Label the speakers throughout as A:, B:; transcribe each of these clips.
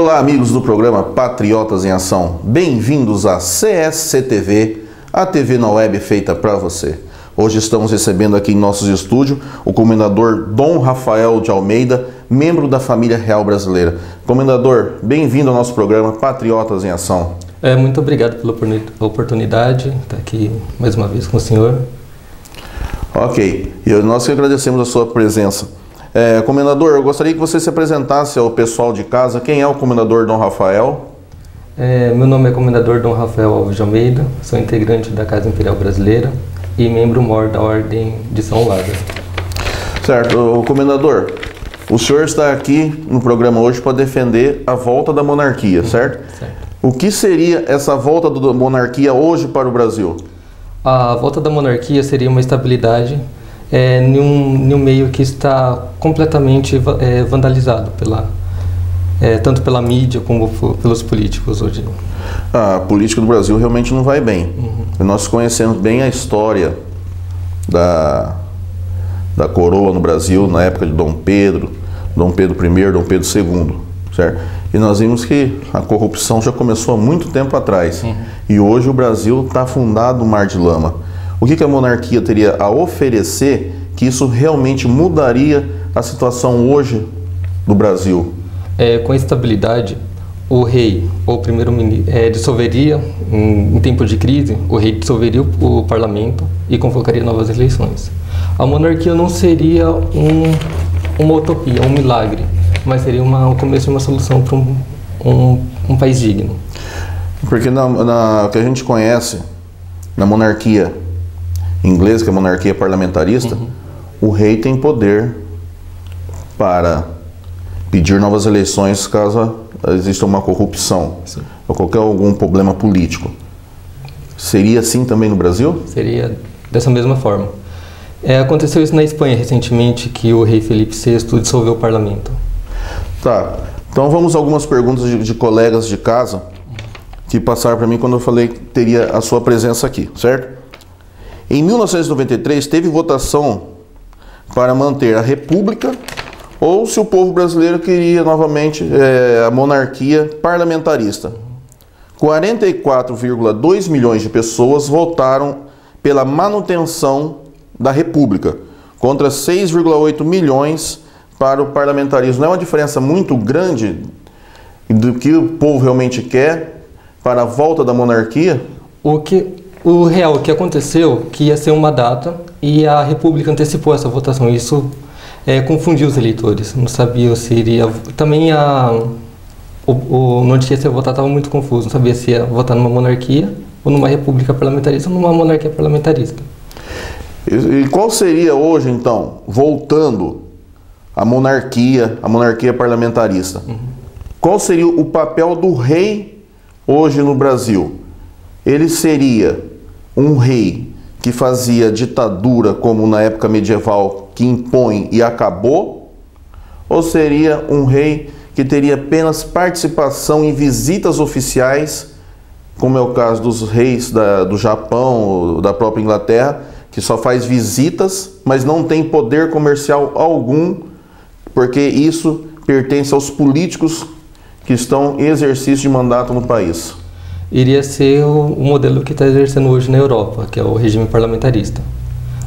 A: Olá, amigos do programa Patriotas em Ação. Bem-vindos à CSC-TV, a TV na web feita para você. Hoje estamos recebendo aqui em nossos estúdios o comendador Dom Rafael de Almeida, membro da família real brasileira. Comendador, bem-vindo ao nosso programa Patriotas em Ação.
B: Muito obrigado pela oportunidade de estar aqui mais uma vez com o senhor.
A: Ok, e nós que agradecemos a sua presença. Comendador, eu gostaria que você se apresentasse ao pessoal de casa. Quem é o comendador Dom Rafael?
B: Meu nome é comendador Dom Rafael Alves de Almeida, sou integrante da Casa Imperial Brasileira e membro-mor da Ordem de São Lázaro.
A: Certo, comendador, o senhor está aqui no programa hoje para defender a volta da monarquia, certo?
B: Certo.
A: O que seria essa volta da monarquia hoje para o Brasil?
B: A volta da monarquia seria uma estabilidade em um meio que está completamente vandalizado tanto pela mídia como pelos políticos hoje.
A: A política do Brasil realmente não vai bem. Nós conhecemos bem a história da coroa no Brasil na época de Dom Pedro I, Dom Pedro II, certo? E nós vimos que a corrupção já começou há muito tempo atrás. E hoje o Brasil está afundado no mar de lama. O que a monarquia teria a oferecer que isso realmente mudaria a situação hoje do Brasil?
B: Com estabilidade, o rei ou primeiro-ministro dissolveria, em tempo de crise, o rei dissolveria o parlamento e convocaria novas eleições. A monarquia não seria uma utopia, um milagre, mas seria o começo de uma solução para um país digno.
A: Porque o que a gente conhece na monarquia inglesa, que é a monarquia parlamentarista, o rei tem poder para pedir novas eleições caso exista uma corrupção.
B: Sim.
A: Ou qualquer algum problema político. Seria assim também no Brasil?
B: Seria dessa mesma forma. Aconteceu isso na Espanha recentemente, que o rei Felipe VI dissolveu o parlamento.
A: Tá, então vamos a algumas perguntas de colegas de casa que passaram para mim quando eu falei que teria a sua presença aqui, certo? Em 1993 teve votação para manter a república ou se o povo brasileiro queria novamente a monarquia parlamentarista. 44,2 milhões de pessoas votaram pela manutenção da república, contra 6,8 milhões para o parlamentarismo. Não é uma diferença muito grande do que o povo realmente quer para a volta da monarquia?
B: O que aconteceu, que ia ser uma data e a República antecipou essa votação. Isso confundiu os eleitores. Não sabia se iria... Também onde ia ser votado estava muito confuso. Não sabia se ia votar numa monarquia ou numa república parlamentarista ou numa monarquia parlamentarista.
A: E qual seria hoje, então, voltando à monarquia parlamentarista, qual seria o papel do rei hoje no Brasil? Ele seria um rei que fazia ditadura como na época medieval, que impõe e acabou? Ou seria um rei que teria apenas participação em visitas oficiais, como é o caso dos reis do Japão, da própria Inglaterra, que só faz visitas, mas não tem poder comercial algum, porque isso pertence aos políticos que estão em exercício de mandato no país?
B: Iria ser o modelo que está exercendo hoje na Europa, que é o regime parlamentarista.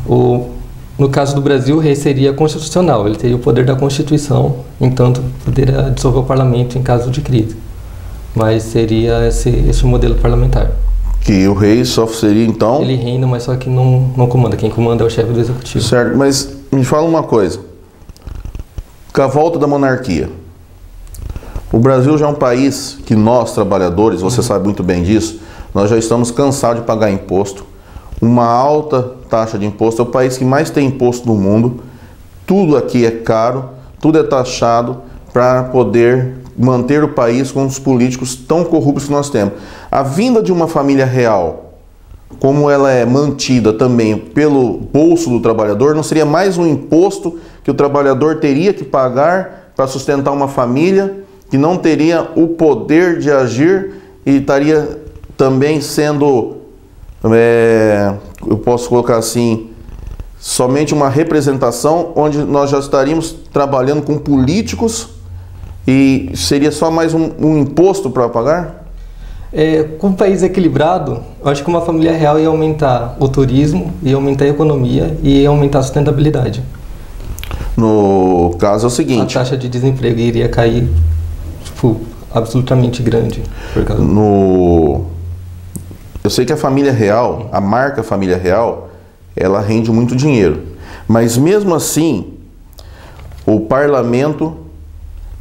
B: No caso do Brasil, o rei seria constitucional, ele teria o poder da Constituição, entanto poderia dissolver o parlamento em caso de crise. Mas seria esse modelo parlamentar.
A: Que o rei só seria então...
B: Ele reina, mas só que não comanda, quem comanda é o chefe do executivo.
A: Certo, mas me fala uma coisa, com a volta da monarquia, o Brasil já é um país que nós, trabalhadores, você sabe muito bem disso, nós já estamos cansados de pagar imposto. Uma alta taxa de imposto, é o país que mais tem imposto no mundo. Tudo aqui é caro, tudo é taxado para poder manter o país com os políticos tão corruptos que nós temos. A vinda de uma família real, como ela é mantida também pelo bolso do trabalhador, não seria mais um imposto que o trabalhador teria que pagar para sustentar uma família que não teria o poder de agir e estaria também sendo, eu posso colocar assim, somente uma representação onde nós já estaríamos trabalhando com políticos E seria só mais um imposto para pagar?
B: Com um país equilibrado, eu acho que uma família real ia aumentar o turismo, ia aumentar a economia e ia aumentar a sustentabilidade.
A: No caso é o seguinte...
B: A taxa de desemprego iria cair, tipo, absolutamente grande. Por causa...
A: Eu sei que a família real, a marca família real, ela rende muito dinheiro. Mas mesmo assim, o parlamento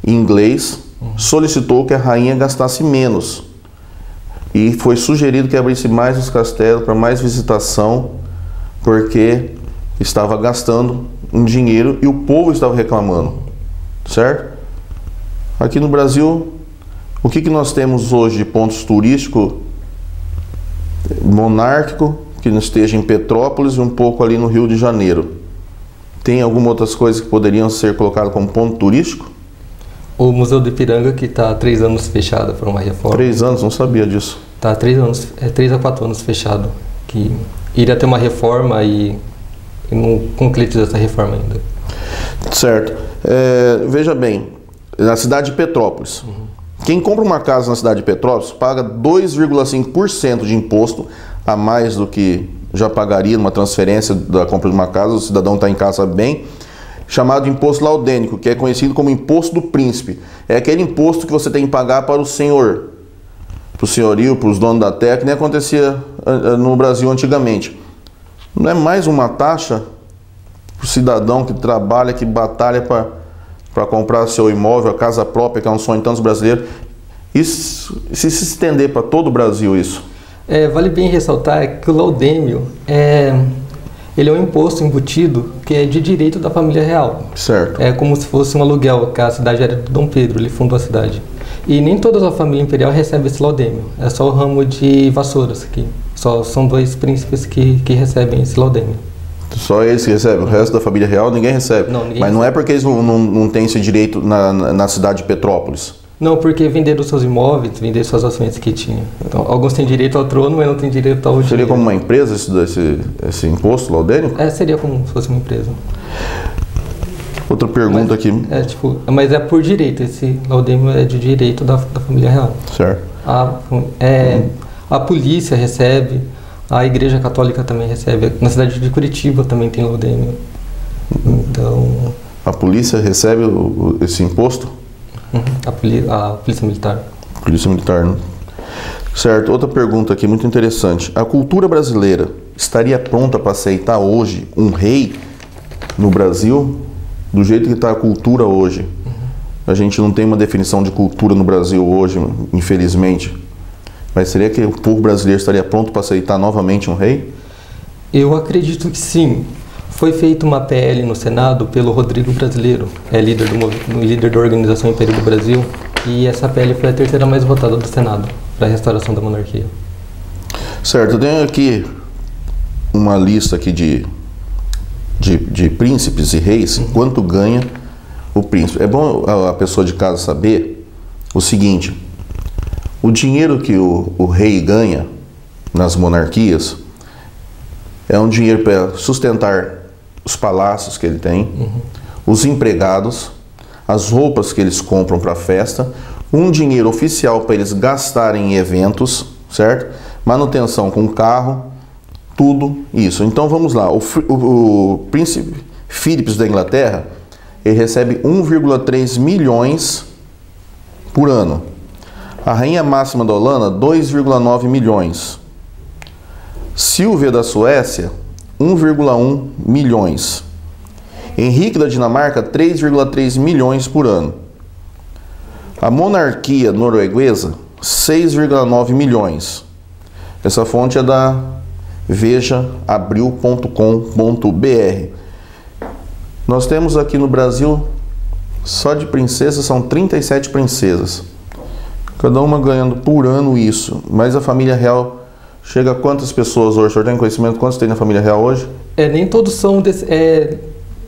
A: inglês solicitou que a rainha gastasse menos. E foi sugerido que abrisse mais os castelos para mais visitação, porque estava gastando um dinheiro e o povo estava reclamando, certo? Aqui no Brasil, o que nós temos hoje de pontos turísticos monárquico, que não esteja em Petrópolis e um pouco ali no Rio de Janeiro? Tem alguma outras coisas que poderiam ser colocadas como ponto turístico?
B: O Museu do Ipiranga, que está há 3 anos fechado por uma reforma.
A: 3 anos? Não sabia disso.
B: Está há 3 a 4 anos fechado. Que iria ter uma reforma e não concretizou essa reforma ainda.
A: Certo. Veja bem, na cidade de Petrópolis, quem compra uma casa na cidade de Petrópolis paga 2,5% de imposto a mais do que já pagaria numa transferência da compra de uma casa. O cidadão está em casa, sabe bem, chamado imposto laudênico, que é conhecido como imposto do príncipe. É aquele imposto que você tem que pagar para o senhor, para o senhorio, para os donos da terra, que nem acontecia no Brasil antigamente. Não é mais uma taxa para o cidadão que trabalha, que batalha para comprar seu imóvel, a casa própria, que é um sonho de tantos brasileiros. Isso, se estender para todo o Brasil, isso.
B: Vale bem ressaltar que o laudêmio ele é um imposto embutido que é de direito da família real.
A: Certo.
B: É como se fosse um aluguel, que a cidade era do Dom Pedro, ele fundou a cidade. E nem toda a família imperial recebe esse laudêmio. É só o ramo de Vassouras aqui. Só são 2 príncipes que recebem esse laudêmio.
A: Só eles que recebem? O resto da família real ninguém recebe?
B: Não, ninguém
A: Mas
B: recebe.
A: não é porque eles não têm esse direito na cidade de Petrópolis?
B: Não, porque venderam seus imóveis, venderam suas ações que tinham. Então, alguns têm direito ao trono, mas não têm direito ao dinheiro.
A: Seria como uma empresa esse imposto laudênico?
B: Seria como se fosse uma empresa.
A: Outra pergunta aqui.
B: Mas é por direito, esse laudêmio é de direito da família real.
A: Certo.
B: A polícia recebe, a Igreja Católica também recebe. Na cidade de Curitiba também tem laudêmio. Então...
A: A polícia recebe esse imposto?
B: A polícia militar.
A: Polícia militar, né? Certo. Outra pergunta aqui muito interessante. A cultura brasileira estaria pronta para aceitar hoje um rei no Brasil? Do jeito que está a cultura hoje. A gente não tem uma definição de cultura no Brasil hoje, infelizmente. Mas seria que o povo brasileiro estaria pronto para aceitar novamente um rei?
B: Eu acredito que sim. Foi feita uma PL no Senado pelo Rodrigo Brasileiro, líder da Organização Império do Brasil, e essa PL foi a 3ª mais votada do Senado para a restauração da monarquia.
A: Certo, eu tenho aqui uma lista aqui de príncipes e reis, quanto ganha o príncipe. É bom a pessoa de casa saber o seguinte: o dinheiro que o rei ganha nas monarquias é um dinheiro para sustentar os palácios que ele tem, os empregados, as roupas que eles compram para a festa, um dinheiro oficial para eles gastarem em eventos, certo? Manutenção com carro, tudo isso. Então vamos lá, o príncipe Philips da Inglaterra, ele recebe 1,3 milhões por ano. A rainha máxima da Holanda, 2,9 milhões. Silvia da Suécia, 1,1 milhões. Henrique da Dinamarca, 3,3 milhões por ano. A monarquia norueguesa, 6,9 milhões. Essa fonte é da vejaabril.com.br. Nós temos aqui no Brasil, só de princesas, são 37 princesas. Cada uma ganhando por ano isso. Mas a família real chega a quantas pessoas hoje? O senhor tem conhecimento? Quantos tem na família real hoje?
B: Nem todos são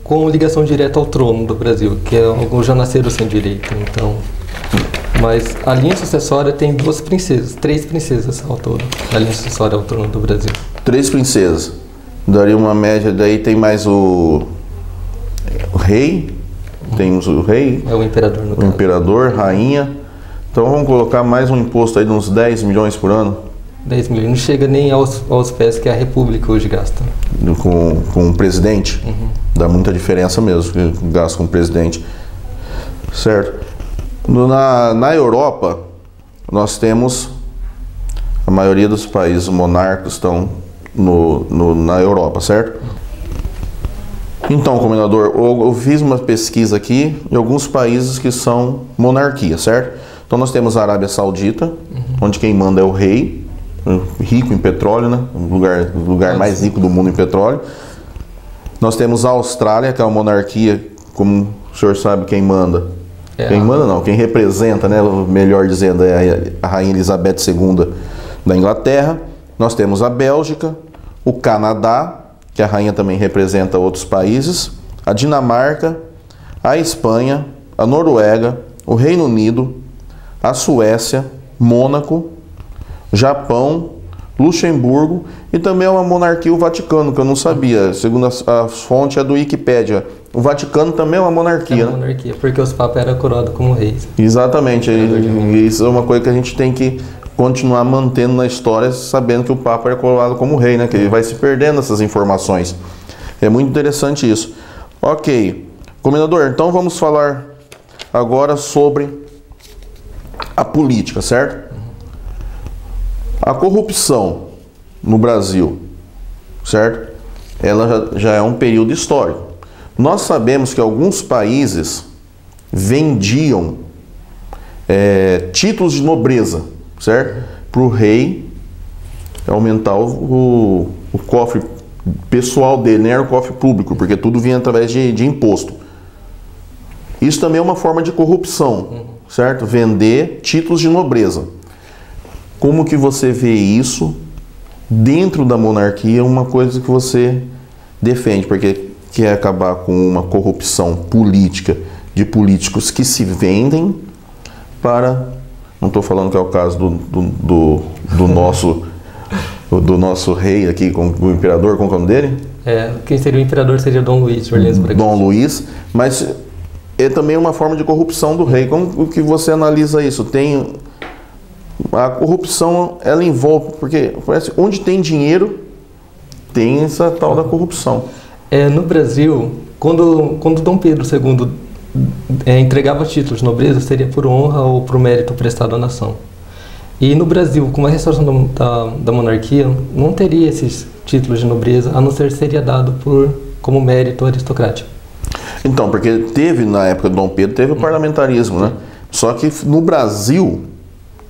B: com ligação direta ao trono do Brasil, que alguns já nasceram sem direito. Então, mas a linha sucessória tem 3 princesas ao todo. A linha sucessória ao trono do Brasil. 3
A: princesas. Daria uma média, daí tem mais o rei, Temos o rei,
B: É o imperador, no
A: o
B: caso.
A: imperador, rainha. Então vamos colocar mais um imposto aí de uns 10 milhões por ano
B: 10 milhões. Não chega nem aos pés que a República hoje gasta.
A: com o presidente. Dá muita diferença mesmo que gasta com o presidente. Certo? Na Europa, nós temos a maioria dos países monárquicos estão na Europa, certo? Então, comendador, eu fiz uma pesquisa aqui de alguns países que são monarquia, certo? Então nós temos a Arábia Saudita, onde quem manda é o rei, rico em petróleo, né? O lugar mais rico do mundo em petróleo. Nós temos a Austrália, que é uma monarquia, como o senhor sabe, quem manda. Quem manda não, quem representa, né? Melhor dizendo, é a Rainha Elizabeth II da Inglaterra. Nós temos a Bélgica, o Canadá, que a rainha também representa outros países, a Dinamarca, a Espanha, a Noruega, o Reino Unido, a Suécia, Mônaco, Japão, Luxemburgo e também é uma monarquia o Vaticano, que eu não sabia, segundo a fonte é do Wikipédia. O Vaticano também é uma monarquia,
B: É uma monarquia, porque os papas eram coroados como reis.
A: Exatamente, isso é uma coisa que a gente tem que continuar mantendo na história, sabendo que o Papa é coroado como rei, né? Que ele vai se perdendo essas informações. É muito interessante isso. Ok. Comendador, então vamos falar agora sobre a política, certo? A corrupção no Brasil, certo? Ela já é um período histórico. Nós sabemos que alguns países vendiam títulos de nobreza, certo? Para o rei aumentar o cofre pessoal dele, nem era o cofre público, porque tudo vinha através de imposto. Isso também é uma forma de corrupção, certo? Vender títulos de nobreza. Como que você vê isso dentro da monarquia, uma coisa que você defende, porque quer acabar com uma corrupção política de políticos que se vendem para... Não estou falando que é o caso do nosso rei aqui, o imperador, qual é o nome dele?
B: Quem seria o imperador seria Dom Luís de Orleans Bragança.
A: Dom Luís, mas é também uma forma de corrupção do rei. Como que você analisa isso? A corrupção, ela envolve, porque parece onde tem dinheiro, tem essa tal da corrupção.
B: No Brasil, quando Dom Pedro II entregava títulos de nobreza, seria por honra ou por mérito prestado à nação. E no Brasil, com a restauração da monarquia, não teria esses títulos de nobreza, a não ser seria dado como mérito aristocrático. Então, porque teve, na época de Dom Pedro, teve o parlamentarismo, né? Só que no Brasil,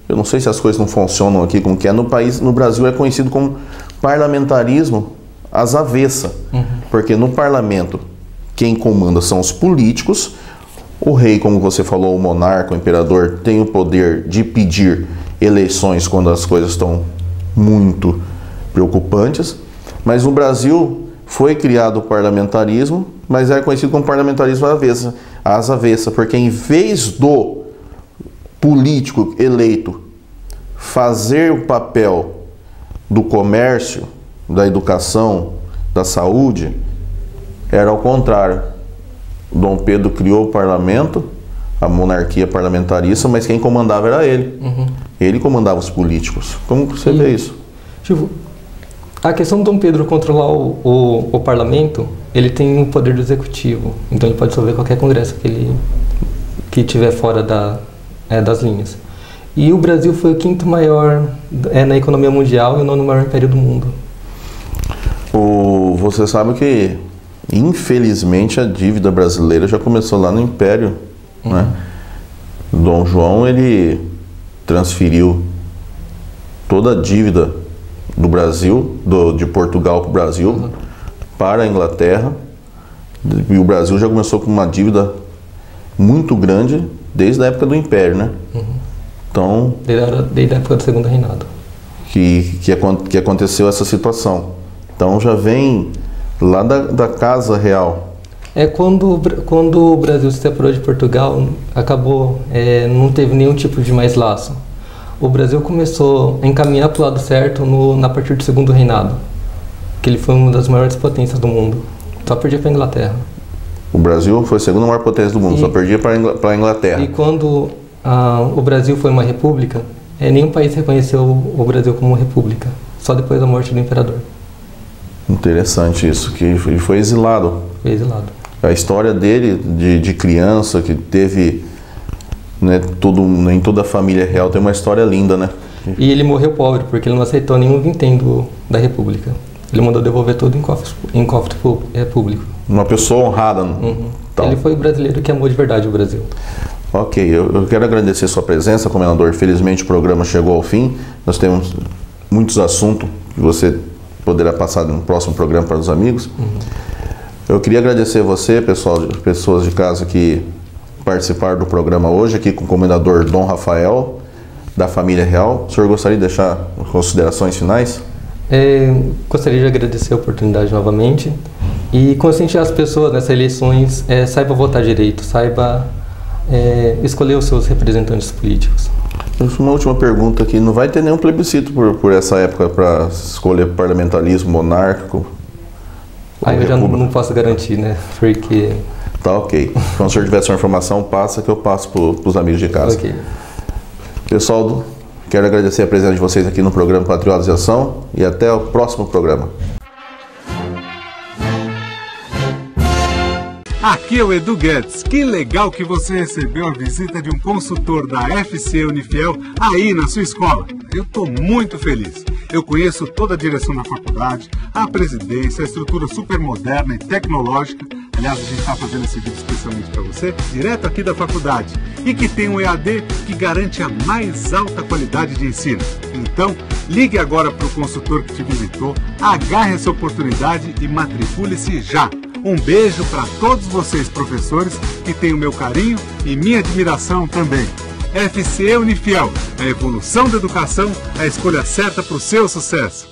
B: eu não sei se as coisas não funcionam aqui como que é, no Brasil é conhecido como parlamentarismo às avessas. Porque no parlamento, quem comanda são os políticos. O rei, como você falou, o monarca, o imperador, tem o poder de pedir eleições quando as coisas estão muito preocupantes. Mas no Brasil foi criado o parlamentarismo, mas é conhecido como parlamentarismo às avessas, porque em vez do político eleito fazer o papel do comércio, da educação, da saúde, era ao contrário. Dom Pedro criou o parlamento, a monarquia parlamentarista, mas quem comandava era ele. Ele comandava os políticos. Como você vê isso? Tipo, a questão do Dom Pedro controlar o parlamento, ele tem o poder do executivo. Então ele pode dissolver qualquer congresso que tiver fora das linhas. E o Brasil foi o quinto maior na economia mundial e o nono maior império do mundo.
A: Você sabe que, infelizmente, a dívida brasileira já começou lá no Império, né? Dom João, ele transferiu toda a dívida do Brasil, de Portugal para o Brasil, para a Inglaterra. E o Brasil já começou com uma dívida muito grande desde a época do Império, né? Então,
B: desde a época do Segundo Reinado.
A: Que aconteceu essa situação. Então já vem lá da Casa Real.
B: Quando o Brasil se separou de Portugal, acabou, não teve nenhum tipo de mais laço. O Brasil começou a encaminhar para o lado certo a partir do Segundo Reinado, que ele foi uma das maiores potências do mundo. Só perdia para a Inglaterra.
A: O Brasil foi a segunda maior potência do mundo, só perdia para a Inglaterra.
B: E quando o Brasil foi uma república, nenhum país reconheceu o Brasil como república, só depois da morte do imperador.
A: Interessante isso, que ele foi exilado.
B: Foi exilado.
A: A história dele, de criança, que teve, né, nem toda a família real, tem uma história linda, né?
B: E ele morreu pobre, porque ele não aceitou nenhum vintém da república. Ele mandou devolver tudo em cofre público.
A: Uma pessoa honrada.
B: Então. Ele foi o brasileiro que amou de verdade o Brasil.
A: Ok, eu quero agradecer sua presença, comendador. Felizmente o programa chegou ao fim. Nós temos muitos assuntos que você poderá passar no próximo programa para os amigos. Eu queria agradecer a você, pessoas de casa que participaram do programa hoje, aqui com o comendador Dom Rafael, da família real. O senhor gostaria de deixar considerações finais?
B: Gostaria de agradecer a oportunidade novamente e conscientizar as pessoas nessas eleições, saiba votar direito, saiba escolher os seus representantes políticos.
A: Uma última pergunta aqui, não vai ter nenhum plebiscito por essa época para escolher parlamentarismo monárquico?
B: Eu já não posso garantir, né? Porque...
A: Tá, ok. Quando o senhor tiver essa informação, passa que eu passo para os amigos de casa.
B: Ok.
A: Pessoal, quero agradecer a presença de vocês aqui no programa Patriotas de Ação e até o próximo programa.
C: Aqui é o Edu Guedes. Que legal que você recebeu a visita de um consultor da FC Unifiel aí na sua escola. Eu estou muito feliz. Eu conheço toda a direção da faculdade, a presidência, a estrutura super moderna e tecnológica. Aliás, a gente está fazendo esse vídeo especialmente para você, direto aqui da faculdade. E que tem um EAD que garante a mais alta qualidade de ensino. Então, ligue agora para o consultor que te visitou, agarre essa oportunidade e matricule-se já. Um beijo para todos vocês, professores, que têm o meu carinho e minha admiração também. FC Unifiel, a evolução da educação, a escolha certa para o seu sucesso.